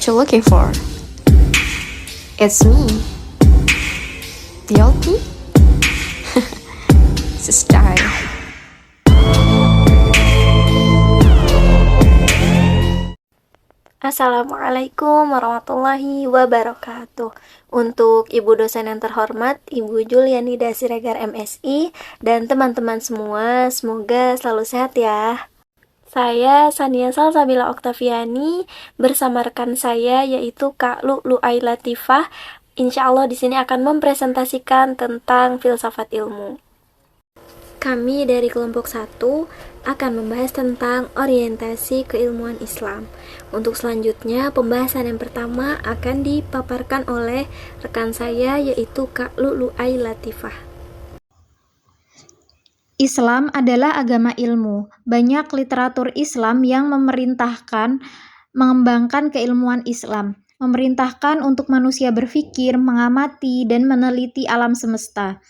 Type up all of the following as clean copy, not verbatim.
what you're looking for. It's me, the old me. It's a style. Assalamualaikum warahmatullahi wabarakatuh. Untuk Ibu dosen yang terhormat, Ibu Julianida Siregar MSI, dan teman-teman semua, semoga selalu sehat ya. Saya Sania Salsabila Oktaviani bersama rekan saya yaitu Kak Lu'lu'ai Latifah. Insya Allah di sini akan mempresentasikan tentang filsafat ilmu. Kami dari kelompok 1 akan membahas tentang orientasi keilmuan Islam. Untuk selanjutnya, pembahasan yang pertama akan dipaparkan oleh rekan saya yaitu Kak Lu'lu'ai Latifah. Islam adalah agama ilmu. Banyak literatur Islam yang memerintahkan mengembangkan keilmuan Islam, memerintahkan untuk manusia berpikir, mengamati, dan meneliti alam semesta.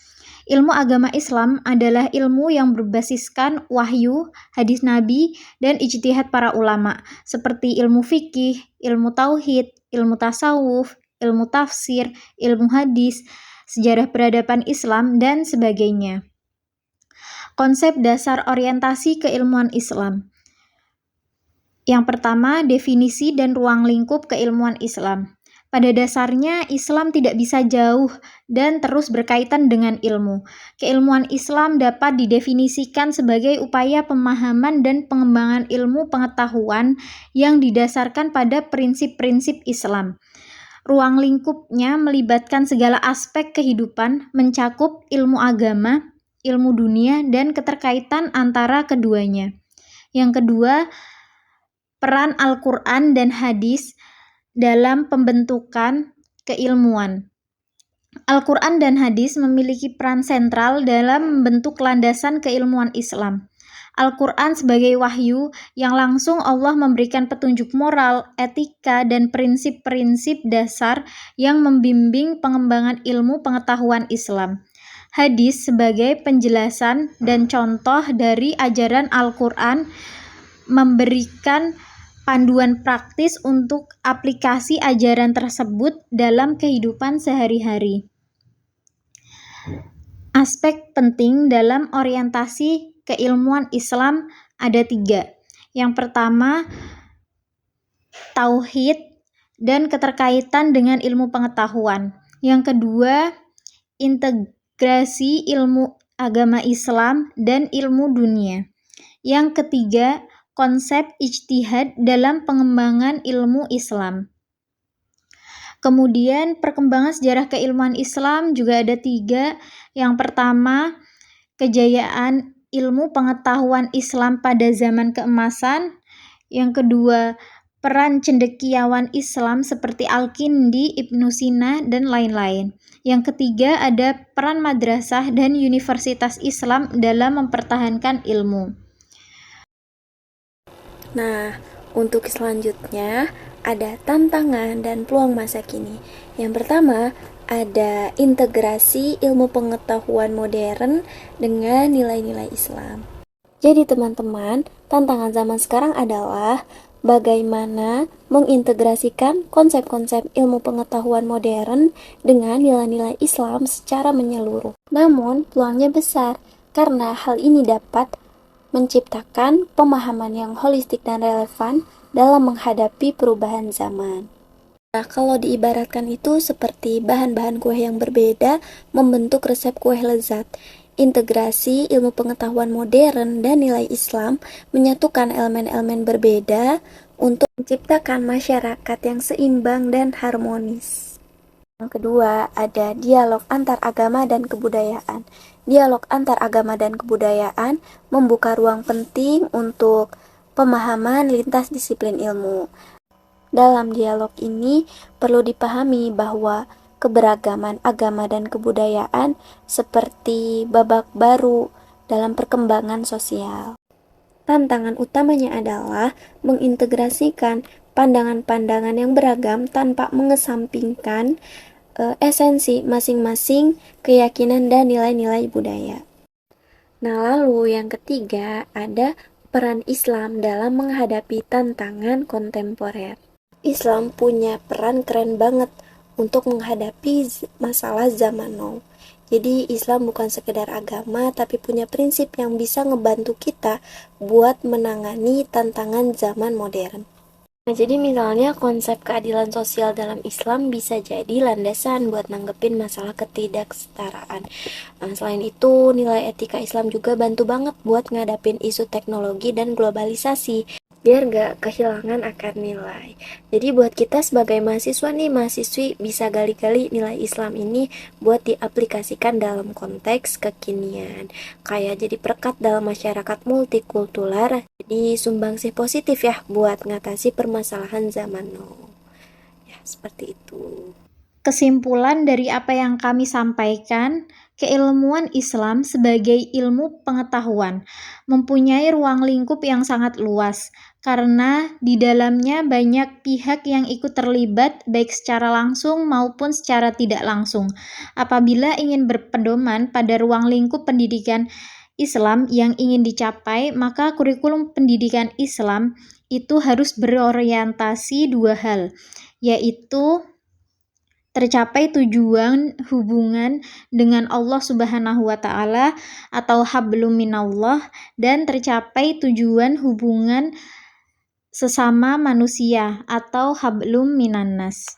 Ilmu agama Islam adalah ilmu yang berbasiskan wahyu, hadis Nabi, dan ijtihad para ulama, seperti ilmu fikih, ilmu tauhid, ilmu tasawuf, ilmu tafsir, ilmu hadis, sejarah peradaban Islam, dan sebagainya. Konsep dasar orientasi keilmuan Islam. Yang pertama, definisi dan ruang lingkup keilmuan Islam. Pada dasarnya, Islam tidak bisa jauh dan terus berkaitan dengan ilmu. Keilmuan Islam dapat didefinisikan sebagai upaya pemahaman dan pengembangan ilmu pengetahuan yang didasarkan pada prinsip-prinsip Islam. Ruang lingkupnya melibatkan segala aspek kehidupan, mencakup ilmu agama, ilmu dunia, dan keterkaitan antara keduanya. Yang kedua, peran Al-Quran dan hadis dalam pembentukan keilmuan. Al-Quran dan hadis memiliki peran sentral dalam membentuk landasan keilmuan Islam. Al-Quran sebagai wahyu yang langsung Allah memberikan petunjuk moral, etika, dan prinsip-prinsip dasar yang membimbing pengembangan ilmu pengetahuan Islam. Hadis sebagai penjelasan dan contoh dari ajaran Al-Quran memberikan panduan praktis untuk aplikasi ajaran tersebut dalam kehidupan sehari-hari. Aspek penting dalam orientasi keilmuan Islam ada 3. Yang pertama, tauhid dan keterkaitan dengan ilmu pengetahuan. Yang kedua, integrasi ilmu agama Islam dan ilmu dunia. Yang ketiga, konsep ijtihad dalam pengembangan ilmu Islam. Kemudian perkembangan sejarah keilmuan Islam juga ada 3. Yang pertama, kejayaan ilmu pengetahuan Islam pada zaman keemasan. Yang kedua, peran cendekiawan Islam seperti Al-Kindi, Ibnu Sina, dan lain-lain. Yang ketiga, ada peran madrasah dan universitas Islam dalam mempertahankan ilmu. Nah, untuk selanjutnya ada tantangan dan peluang masa kini. Yang pertama, ada integrasi ilmu pengetahuan modern dengan nilai-nilai Islam. Jadi teman-teman, tantangan zaman sekarang adalah bagaimana mengintegrasikan konsep-konsep ilmu pengetahuan modern dengan nilai-nilai Islam secara menyeluruh. Namun, peluangnya besar karena hal ini dapat menciptakan pemahaman yang holistik dan relevan dalam menghadapi perubahan zaman. Nah, kalau diibaratkan itu seperti bahan-bahan kue yang berbeda membentuk resep kue lezat. Integrasi ilmu pengetahuan modern dan nilai Islam menyatukan elemen-elemen berbeda untuk menciptakan masyarakat yang seimbang dan harmonis. Yang kedua, ada dialog antar agama dan kebudayaan. Dialog antar agama dan kebudayaan membuka ruang penting untuk pemahaman lintas disiplin ilmu. Dalam dialog ini perlu dipahami bahwa keberagaman agama dan kebudayaan seperti babak baru dalam perkembangan sosial. Tantangan utamanya adalah mengintegrasikan pandangan-pandangan yang beragam tanpa mengesampingkan esensi masing-masing keyakinan dan nilai-nilai budaya. Nah, lalu yang ketiga ada peran Islam dalam menghadapi tantangan kontemporer. Islam punya peran keren banget untuk menghadapi masalah zaman now. Jadi Islam bukan sekedar agama, tapi punya prinsip yang bisa ngebantu kita buat menangani tantangan zaman modern. Nah, jadi misalnya konsep keadilan sosial dalam Islam bisa jadi landasan buat nanggepin masalah ketidaksetaraan. Nah, selain itu, nilai etika Islam juga bantu banget buat ngadapin isu teknologi dan globalisasi, biar gak kehilangan akar nilai. Jadi buat kita sebagai mahasiswa nih, mahasiswi bisa gali-gali nilai Islam ini buat diaplikasikan dalam konteks kekinian. Kayak jadi perekat dalam masyarakat multikultural, jadi sumbangsih positif ya buat ngatasi permasalahan zaman now. Ya, seperti itu. Kesimpulan dari apa yang kami sampaikan, keilmuan Islam sebagai ilmu pengetahuan mempunyai ruang lingkup yang sangat luas, karena di dalamnya banyak pihak yang ikut terlibat baik secara langsung maupun secara tidak langsung. Apabila ingin berpedoman pada ruang lingkup pendidikan Islam yang ingin dicapai, maka kurikulum pendidikan Islam itu harus berorientasi dua hal, yaitu tercapai tujuan hubungan dengan Allah Subhanahu wa Ta'ala atau hablum minallah, dan tercapai tujuan hubungan sesama manusia atau hablum minannas.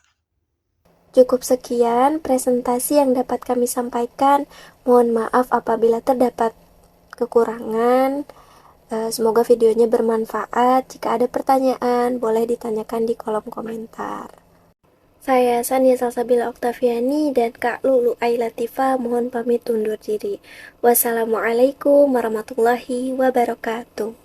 Cukup sekian presentasi yang dapat kami sampaikan. Mohon maaf apabila terdapat kekurangan. Semoga videonya bermanfaat. Jika ada pertanyaan, boleh ditanyakan di kolom komentar. Saya Sania Salsabila Oktaviani dan Kak Lulu Ailatifah mohon pamit undur diri. Wassalamualaikum warahmatullahi wabarakatuh.